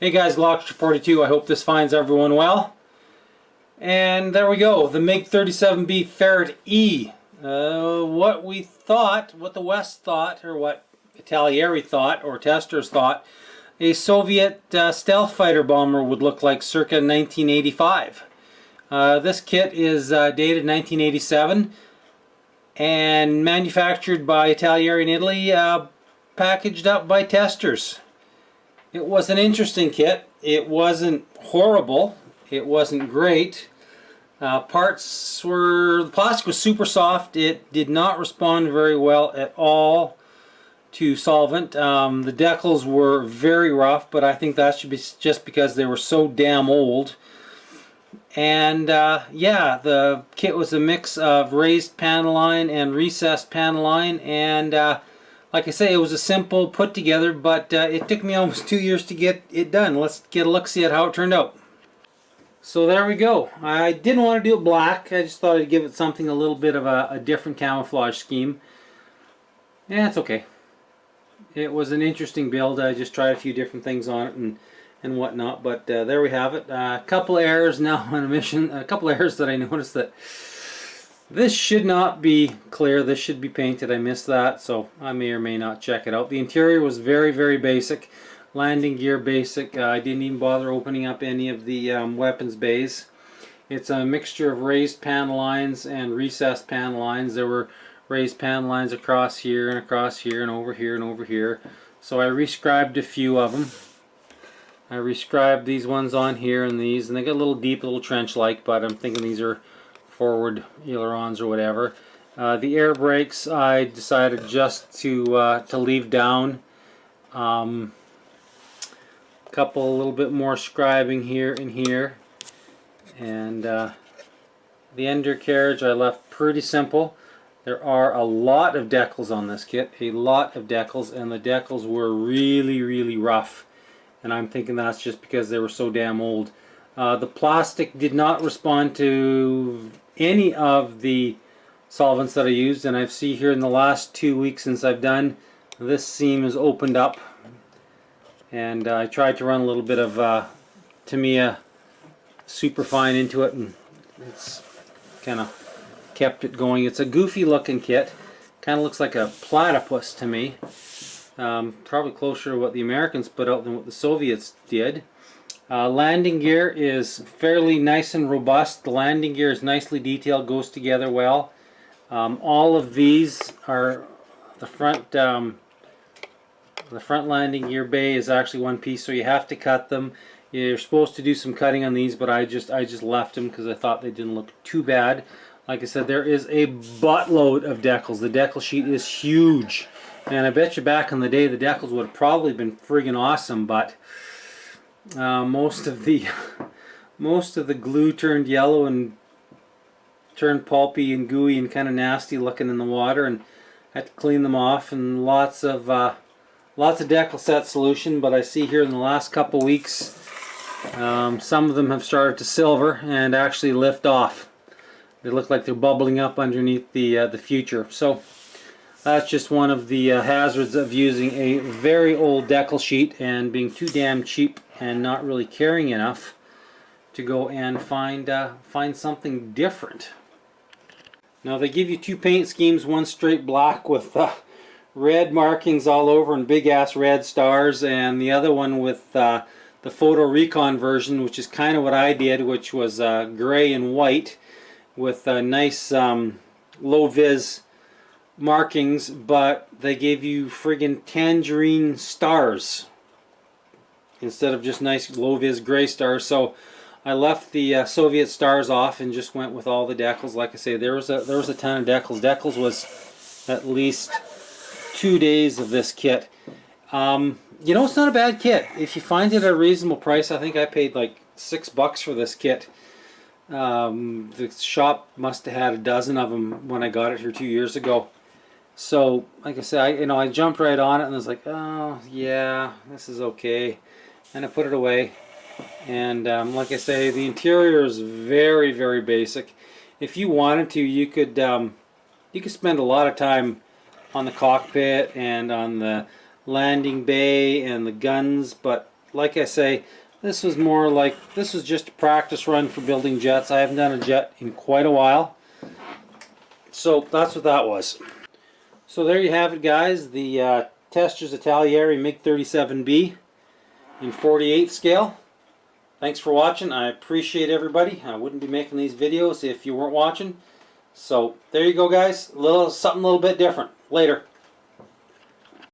Hey guys, Glock42. I hope this finds everyone well. And there we go, the MIG37B Ferret E. What we thought, what the West thought, or what Italeri thought, or Testors thought, a Soviet stealth fighter bomber would look like circa 1985. This kit is dated 1987 and manufactured by Italeri in Italy, packaged up by Testors. It was an interesting kit. It wasn't horrible. It wasn't great. The plastic was super soft. It did not respond very well at all to solvent. The decals were very rough, but I think that should be just because they were so damn old. And yeah, the kit was a mix of raised panel line and recessed panel line, and like I say, it was a simple put together, but it took me almost 2 years to get it done. Let's get a look-see at how it turned out. So there we go. I didn't want to do it black. I just thought I'd give it something a little bit of a different camouflage scheme. Yeah, it's okay. It was an interesting build. I just tried a few different things on it and whatnot, but there we have it. A couple errors now on a mission. A couple errors that I noticed that this should not be clear. This should be painted. I missed that, so I may or may not check it out. The interior was very, very basic. Landing gear basic. I didn't even bother opening up any of the weapons bays. It's a mixture of raised panel lines and recessed panel lines. There were raised panel lines across here and across here and over here and over here. So I rescribed a few of them. I rescribed these ones on here and these, and they get a little deep, a little trench-like, but I'm thinking these are forward ailerons or whatever. The air brakes I decided just to leave down. Couple a little bit more scribing here and here, and the undercarriage I left pretty simple. There are a lot of decals on this kit, a lot of decals, and the decals were really, really rough, and I'm thinking that's just because they were so damn old. The plastic did not respond to any of the solvents that I used, and I see here in the last 2 weeks since I've done, this seam is opened up, and I tried to run a little bit of Tamiya Superfine into it, and it's kind of kept it going. It's a goofy looking kit, kind of looks like a platypus to me, probably closer to what the Americans put out than what the Soviets did. Landing gear is fairly nice and robust. The landing gear is nicely detailed, goes together well. All of these are the front landing gear bay is actually one piece, so you have to cut them. You're supposed to do some cutting on these, but I just left them because I thought they didn't look too bad. Like I said, there is a buttload of decals. The decal sheet is huge, and I bet you back in the day the decals would have probably been friggin' awesome, but most of the glue turned yellow and turned pulpy and gooey and kind of nasty looking in the water, and I had to clean them off, and lots of decal set solution. But I see here in the last couple weeks some of them have started to silver and actually lift off. They look like they're bubbling up underneath the future. So that's just one of the hazards of using a very old decal sheet and being too damn cheap and not really caring enough to go and find something different. Now they give you two paint schemes, one straight black with red markings all over and big ass red stars, and the other one with the photo recon version, which is kind of what I did, which was gray and white with nice low vis markings, but they gave you friggin' tangerine stars instead of just nice low vis gray stars. So I left the Soviet stars off and just went with all the decals. Like I say, there was a ton of decals. Decals was at least 2 days of this kit. You know, it's not a bad kit if you find it at a reasonable price. I think I paid like $6 for this kit. The shop must have had a dozen of them when I got it here 2 years ago. So, like I said, I jumped right on it and was like, oh yeah, this is okay, and I put it away. And like I say, the interior is very, very basic. If you wanted to, you could spend a lot of time on the cockpit and on the landing bay and the guns, but like I say, this was more like, this was just a practice run for building jets. I haven't done a jet in quite a while. So that's what that was. So there you have it, guys. The Testors Italeri MiG37B in 48 scale. Thanks for watching. I appreciate everybody. I wouldn't be making these videos if you weren't watching. So there you go, guys. Something a little bit different. Later.